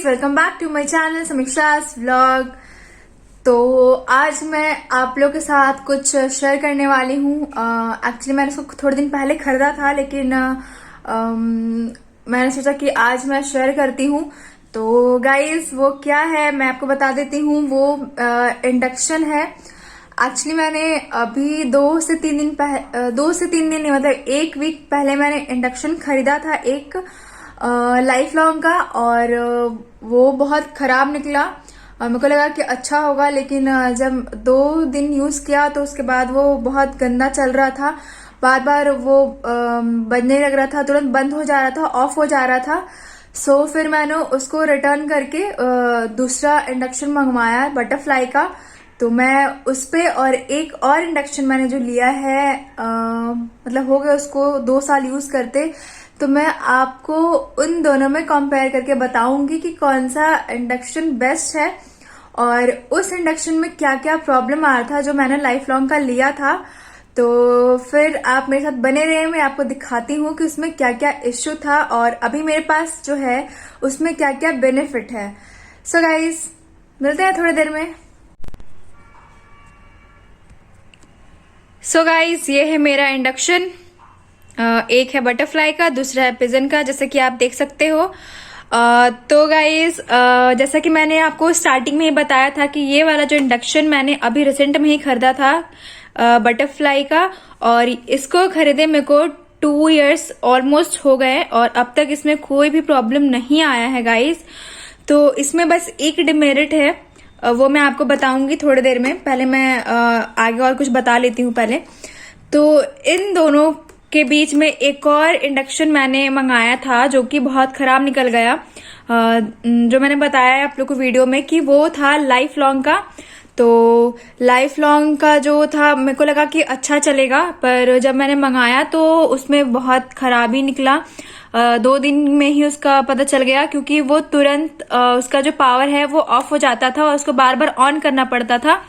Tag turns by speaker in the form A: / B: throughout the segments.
A: Welcome back to my channel Samiksha's vlog. तो आज मैं आप लोग के साथ कुछ शेयर करने वाली हूँ। एक्चुअली मैंने इसको थोड़े दिन पहले खरीदा था, लेकिन मैंने सोचा कि आज मैं शेयर करती हूँ। तो गाइज वो क्या है मैं आपको बता देती हूँ। वो इंडक्शन है। एक्चुअली मैंने अभी 2 से 3 दिन नहीं, मतलब 1 वीक पहले मैंने इंडक्शन खरीदा था, एक लाइफ लॉन्ग का, और वो बहुत खराब निकला। मेरे को लगा कि अच्छा होगा, लेकिन जब 2 दिन यूज किया तो उसके बाद वो बहुत गंदा चल रहा था। बार बार वो बजने लग रहा था, तुरंत बंद हो जा रहा था, ऑफ हो जा रहा था। सो फिर मैंने उसको रिटर्न करके दूसरा इंडक्शन मंगवाया बटरफ्लाई का। तो मैं उस पे और एक और इंडक्शन मैंने जो लिया है, मतलब हो गया उसको 2 साल यूज करते। तो मैं आपको उन दोनों में कंपेयर करके बताऊंगी कि कौन सा इंडक्शन बेस्ट है और उस इंडक्शन में क्या क्या प्रॉब्लम आ रहा था जो मैंने लाइफ लॉन्ग का लिया था। तो फिर आप मेरे साथ बने रहे, मैं आपको दिखाती हूँ कि उसमें क्या क्या इश्यू था और अभी मेरे पास जो है उसमें क्या क्या बेनिफिट है। सो गाइज मिलते हैं थोड़ी देर में। सो गाइज ये है मेरा इंडक्शन। एक है बटरफ्लाई का, दूसरा है पिजन का, जैसे कि आप देख सकते हो। तो गाइज जैसा कि मैंने आपको स्टार्टिंग में ही बताया था कि ये वाला जो इंडक्शन मैंने अभी रिसेंट में ही खरीदा था बटरफ्लाई का, और इसको खरीदे मेरे को 2 इयर्स ऑलमोस्ट हो गए और अब तक इसमें कोई भी प्रॉब्लम नहीं आया है गाइज। तो इसमें बस एक डिमेरिट है, वो मैं आपको बताऊंगी थोड़ी देर में। पहले मैं आगे और कुछ बता लेती हूँ पहले। तो इन दोनों के बीच में एक और इंडक्शन मैंने मंगाया था जो कि बहुत खराब निकल गया। जो मैंने बताया आप लोग को वीडियो में कि वो था लाइफ लॉन्ग का। तो लाइफ लॉन्ग का जो था मेरे को लगा कि अच्छा चलेगा, पर जब मैंने मंगाया तो उसमें बहुत खराबी निकला। 2 दिन में ही उसका पता चल गया, क्योंकि वो तुरंत उसका जो पावर है वो ऑफ हो जाता था और उसको बार बार ऑन करना पड़ता था।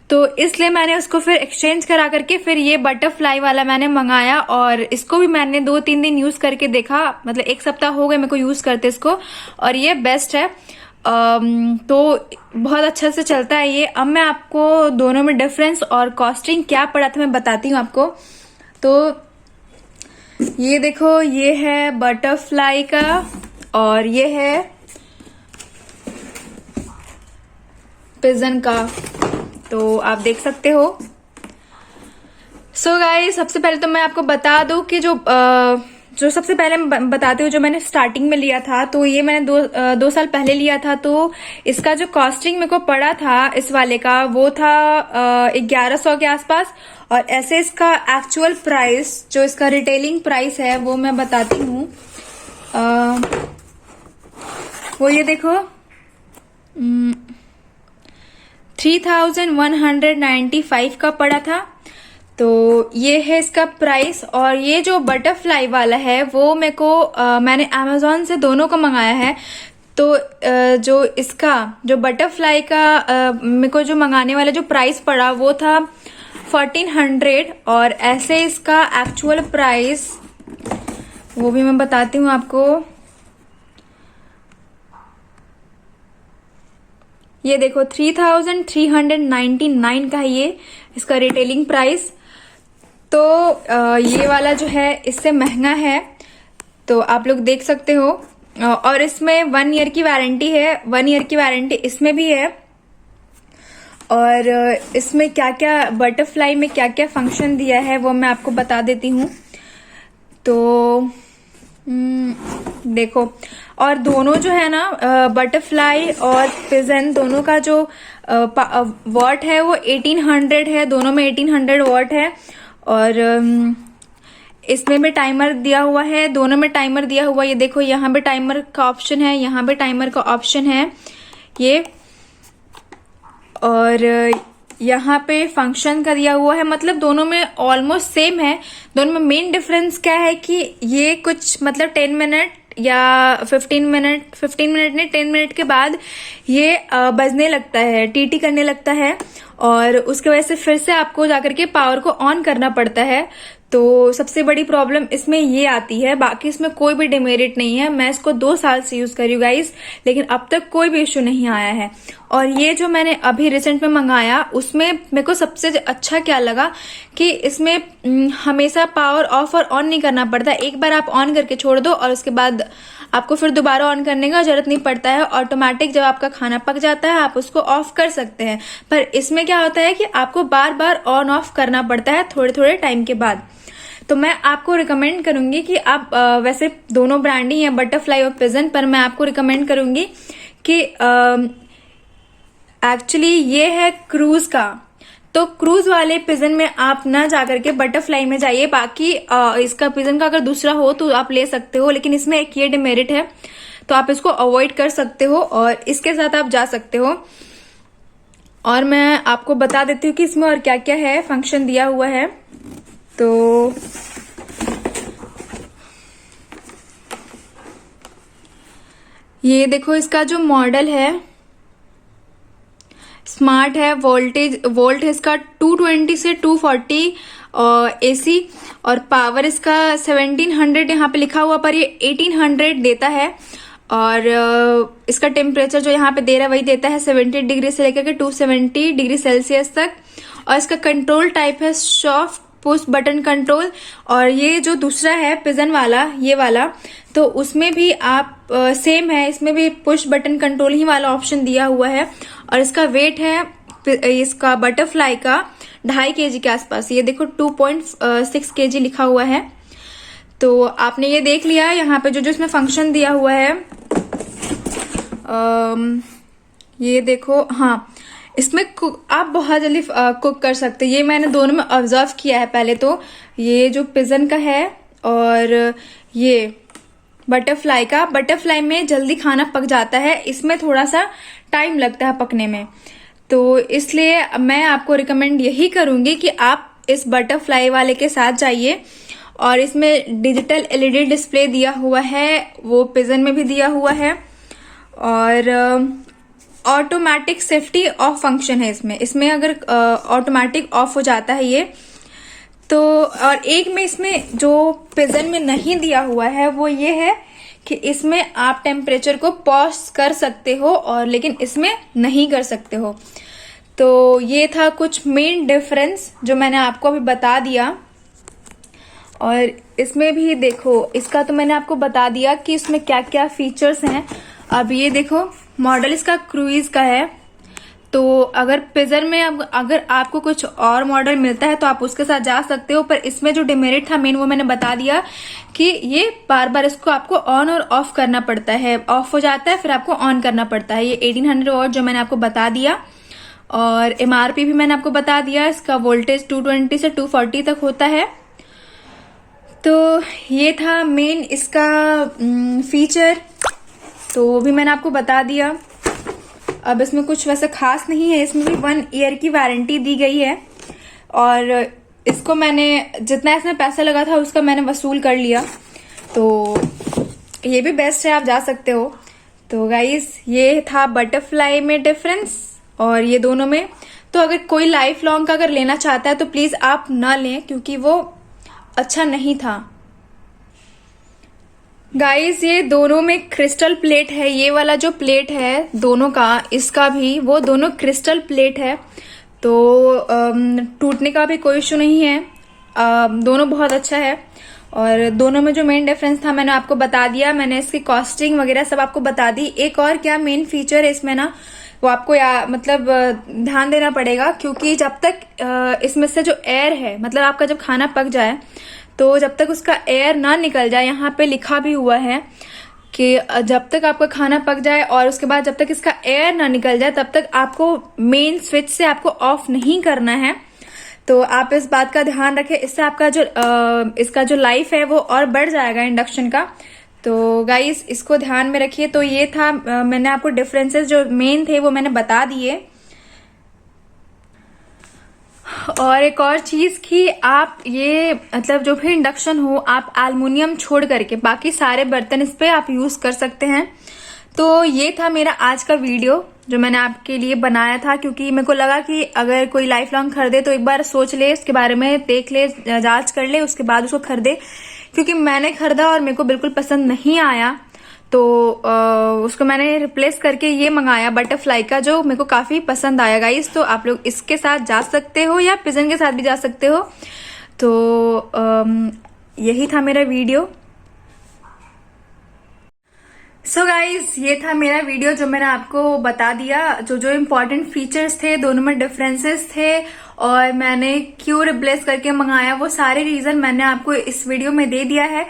A: तो इसलिए मैंने उसको फिर एक्सचेंज करा करके फिर ये बटरफ्लाई वाला मैंने मंगाया, और इसको भी मैंने 2-3 दिन यूज करके देखा, मतलब 1 सप्ताह हो गए मेरे को यूज करते इसको, और ये बेस्ट है। तो बहुत अच्छा से चलता है ये। अब मैं आपको दोनों में डिफरेंस और कॉस्टिंग क्या पड़ा था मैं बताती हूँ आपको। तो ये देखो, ये है बटरफ्लाई का और ये है पिजन का। तो आप देख सकते हो। सो गाइस सबसे पहले तो मैं आपको बता दूं कि जो सबसे पहले मैं बताती हूँ जो मैंने स्टार्टिंग में लिया था, तो ये मैंने 2 साल पहले लिया था। तो इसका जो कॉस्टिंग मेरे को पड़ा था इस वाले का, वो था 1100 के आसपास। और ऐसे इसका एक्चुअल प्राइस, जो इसका रिटेलिंग प्राइस है, वो मैं बताती हूँ। वो ये देखो, 3195 का पड़ा था। तो ये है इसका प्राइस। और ये जो बटरफ्लाई वाला है वो मेरे को मैंने अमेजोन से दोनों को मंगाया है। तो जो इसका जो बटरफ्लाई का मेरे को जो मंगाने वाला जो प्राइस पड़ा वो था 1400, और ऐसे इसका एक्चुअल प्राइस वो भी मैं बताती हूँ आपको। ये देखो 3399 का है ये इसका रिटेलिंग प्राइस। तो ये वाला जो है इससे महंगा है, तो आप लोग देख सकते हो। और इसमें 1 ईयर की वारंटी है, 1 ईयर की वारंटी इसमें भी है। और इसमें क्या क्या बटरफ्लाई में क्या क्या फंक्शन दिया है वो मैं आपको बता देती हूँ। तो देखो, और दोनों जो है ना बटरफ्लाई और पिजन, दोनों का जो वॉट है वो 1800 है। दोनों में 1800 वॉट है। और इसमें भी टाइमर दिया हुआ है, दोनों में टाइमर दिया हुआ है। ये देखो, यहाँ पे टाइमर का ऑप्शन है, यहाँ पे टाइमर का ऑप्शन है ये। और यहाँ पे फंक्शन का दिया हुआ है, मतलब दोनों में ऑलमोस्ट सेम है। दोनों में मेन डिफरेंस क्या है कि ये कुछ मतलब 10 मिनट या 15 मिनट नहीं 10 मिनट के बाद ये बजने लगता है, टीटी करने लगता है, और उसके वजह से फिर से आपको जाकर के पावर को ऑन करना पड़ता है। तो सबसे बड़ी प्रॉब्लम इसमें ये आती है, बाकी इसमें कोई भी डिमेरिट नहीं है। मैं इसको 2 साल से यूज कर रही हूँ गाइस, लेकिन अब तक कोई भी इश्यू नहीं आया है। और ये जो मैंने अभी रिसेंट में मंगाया उसमें मेरे को सबसे अच्छा क्या लगा कि इसमें हमेशा पावर ऑफ और ऑन नहीं करना पड़ता। एक बार आप ऑन करके छोड़ दो और उसके बाद आपको फिर दोबारा ऑन करने का जरूरत नहीं पड़ता है। ऑटोमेटिक जब आपका खाना पक जाता है आप उसको ऑफ कर सकते हैं। पर इसमें क्या होता है कि आपको बार बार ऑन ऑफ करना पड़ता है थोड़े थोड़े टाइम के बाद। तो मैं आपको रिकमेंड करूंगी कि आप वैसे दोनों ब्रांड ही हैं, बटरफ्लाई और पिजन, पर मैं आपको रिकमेंड करूंगी कि एक्चुअली ये है क्रूज का। तो क्रूज वाले पिजन में आप ना जाकर के बटरफ्लाई में जाइए। बाकी इसका पिजन का अगर दूसरा हो तो आप ले सकते हो, लेकिन इसमें एक ये डिमेरिट है तो आप इसको अवॉइड कर सकते हो और इसके साथ आप जा सकते हो। और मैं आपको बता देती हूँ कि इसमें और क्या क्या है, फंक्शन दिया हुआ है। तो ये देखो, इसका जो मॉडल है स्मार्ट है, वोल्ट है इसका 220 से 240 एसी, और पावर इसका 1700 यहाँ पे लिखा हुआ पर ये 1800 देता है। और इसका टेम्परेचर जो यहाँ पे दे रहा है वही देता है 70 डिग्री से लेकर के 270 डिग्री सेल्सियस तक। और इसका कंट्रोल टाइप है सॉफ्ट पुश बटन कंट्रोल। और ये जो दूसरा है पिजन वाला, ये वाला, तो उसमें भी आप सेम है, इसमें भी पुश बटन कंट्रोल ही वाला ऑप्शन दिया हुआ है। और इसका वेट है इसका बटरफ्लाई का 2.5 kg के आसपास। ये देखो 2.6 kg लिखा हुआ है। तो आपने ये देख लिया यहाँ पे जो जो इसमें फंक्शन दिया हुआ है। ये देखो, हाँ, इसमें आप बहुत जल्दी कुक कर सकते हैं। ये मैंने दोनों में ऑब्जर्व किया है। पहले तो ये जो पिजन का है और ये बटरफ्लाई में जल्दी खाना पक जाता है, इसमें थोड़ा सा टाइम लगता है पकने में। तो इसलिए मैं आपको रिकमेंड यही करूंगी कि आप इस बटरफ्लाई वाले के साथ जाइए। और इसमें डिजिटल LED डिस्प्ले दिया हुआ है, वो पिजन में भी दिया हुआ है। और ऑटोमेटिक सेफ्टी ऑफ फंक्शन है इसमें अगर ऑटोमेटिक ऑफ हो जाता है ये तो। और एक में इसमें जो पिजन में नहीं दिया हुआ है वो ये है कि इसमें आप टेम्परेचर को पॉज कर सकते हो और लेकिन इसमें नहीं कर सकते हो। तो ये था कुछ मेन डिफरेंस जो मैंने आपको अभी बता दिया। और इसमें भी देखो, इसका तो मैंने आपको बता दिया कि इसमें क्या क्या फीचर्स हैं। अब ये देखो, मॉडल इसका क्रूइज का है। तो अगर पिजन में अगर आपको कुछ और मॉडल मिलता है तो आप उसके साथ जा सकते हो। पर इसमें जो डिमेरिट था मेन वो मैंने बता दिया कि ये बार बार इसको आपको ऑन और ऑफ करना पड़ता है। ऑफ हो जाता है फिर आपको ऑन करना पड़ता है। ये 1800 वॉट जो मैंने आपको बता दिया। और MRP भी मैंने आपको बता दिया। इसका वोल्टेज 220 से 240 तक होता है। तो ये था मेन इसका फीचर, तो वो भी मैंने आपको बता दिया। अब इसमें कुछ वैसे खास नहीं है। इसमें भी 1 ईयर की वारंटी दी गई है। और इसको मैंने जितना इसमें पैसा लगा था उसका मैंने वसूल कर लिया। तो ये भी बेस्ट है, आप जा सकते हो। तो गाइस, ये था बटरफ्लाई में डिफरेंस और ये दोनों में। तो अगर कोई लाइफ लॉन्ग का अगर लेना चाहता है तो प्लीज आप ना लें, क्योंकि वो अच्छा नहीं था। गाइस, ये दोनों में क्रिस्टल प्लेट है। ये वाला जो प्लेट है दोनों का, इसका भी, वो दोनों क्रिस्टल प्लेट है। तो टूटने का भी कोई इशू नहीं है। दोनों बहुत अच्छा है। और दोनों में जो मेन डिफरेंस था मैंने आपको बता दिया। मैंने इसकी कॉस्टिंग वगैरह सब आपको बता दी। एक और क्या मेन फीचर है इसमें ना, वो आपको मतलब ध्यान देना पड़ेगा, क्योंकि जब तक इसमें से जो एयर है, मतलब आपका जब खाना पक जाए तो जब तक उसका एयर ना निकल जाए, यहाँ पे लिखा भी हुआ है कि जब तक आपका खाना पक जाए और उसके बाद जब तक इसका एयर ना निकल जाए तब तक आपको मेन स्विच से आपको ऑफ नहीं करना है। तो आप इस बात का ध्यान रखें, इससे आपका जो इसका जो लाइफ है वो और बढ़ जाएगा इंडक्शन का। तो गाइस, इसको ध्यान में रखिए। तो ये था, मैंने आपको डिफरेंसेस जो मेन थे वो मैंने बता दिए। और एक और चीज कि आप ये मतलब जो भी इंडक्शन हो, आप एल्युमिनियम छोड़ करके बाकी सारे बर्तन इस पे आप यूज कर सकते हैं। तो ये था मेरा आज का वीडियो जो मैंने आपके लिए बनाया था, क्योंकि मेरे को लगा कि अगर कोई लाइफ लॉन्ग खरीदे तो एक बार सोच ले, इसके बारे में देख ले, जांच कर ले, उसके बाद उसको खरीदे। क्योंकि मैंने खरीदा और मेरे को बिल्कुल पसंद नहीं आया, तो उसको मैंने रिप्लेस करके ये मंगाया बटरफ्लाई का, जो मेरे को काफी पसंद आया गाइस। तो आप लोग इसके साथ जा सकते हो या पिजन के साथ भी जा सकते हो। तो यही था मेरा वीडियो। सो गाइज, ये था मेरा वीडियो जो मैंने आपको बता दिया, जो जो इम्पोर्टेंट फीचर्स थे, दोनों में डिफरेंसेस थे और मैंने क्यों रिप्लेस करके मंगाया, वो सारे रीजन मैंने आपको इस वीडियो में दे दिया है।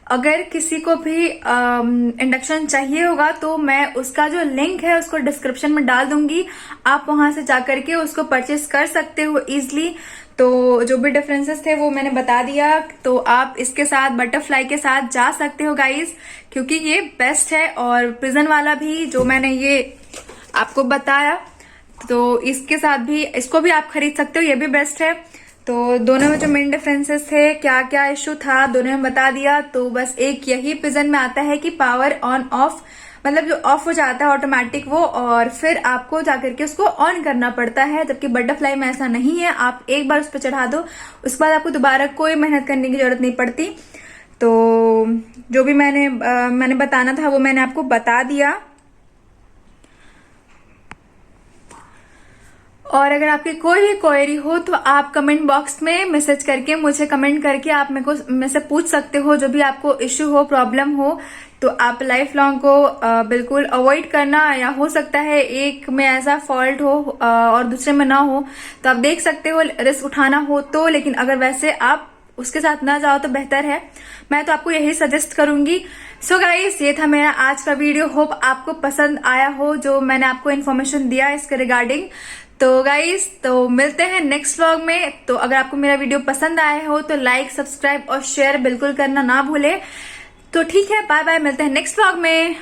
A: अगर किसी को भी इंडक्शन चाहिए होगा तो मैं उसका जो लिंक है उसको डिस्क्रिप्शन में डाल दूंगी, आप वहां से जाकर के उसको परचेस कर सकते हो इजिली। तो जो भी डिफरेंसेस थे वो मैंने बता दिया, तो आप इसके साथ बटरफ्लाई के साथ जा सकते हो गाइस, क्योंकि ये बेस्ट है। और प्रिजन वाला भी जो मैंने ये आपको बताया, तो इसके साथ भी, इसको भी आप खरीद सकते हो, ये भी बेस्ट है। तो दोनों में जो मेन डिफरेंसेस थे, क्या क्या इश्यू था, दोनों में बता दिया। तो बस एक यही पिजन में आता है कि पावर ऑन ऑफ, मतलब जो ऑफ हो जाता है ऑटोमेटिक वो, और फिर आपको जाकर के उसको ऑन करना पड़ता है। जबकि बटरफ्लाई में ऐसा नहीं है, आप एक बार उस पर चढ़ा दो, उसके बाद आपको दोबारा कोई मेहनत करने की जरूरत नहीं पड़ती। तो जो भी मैंने बताना था वो मैंने आपको बता दिया। और अगर आपकी कोई भी क्वेरी हो तो आप कमेंट बॉक्स में मैसेज करके, मुझे कमेंट करके आप मेरे से पूछ सकते हो, जो भी आपको इश्यू हो, प्रॉब्लम हो। तो आप लाइफ लॉन्ग को बिल्कुल अवॉइड करना, या हो सकता है एक में ऐसा फॉल्ट हो और दूसरे में ना हो, तो आप देख सकते हो, रिस्क उठाना हो तो। लेकिन अगर वैसे आप उसके साथ ना जाओ तो बेहतर है, मैं तो आपको यही सजेस्ट करूंगी। सो गाइस, ये था मेरा आज का वीडियो, होप आपको पसंद आया हो जो मैंने आपको इन्फॉर्मेशन दिया इसके रिगार्डिंग। तो गाइस, तो मिलते हैं नेक्स्ट व्लॉग में। तो अगर आपको मेरा वीडियो पसंद आया हो तो लाइक, सब्सक्राइब और शेयर बिल्कुल करना ना भूले। तो ठीक है, बाय बाय, मिलते हैं नेक्स्ट व्लॉग में।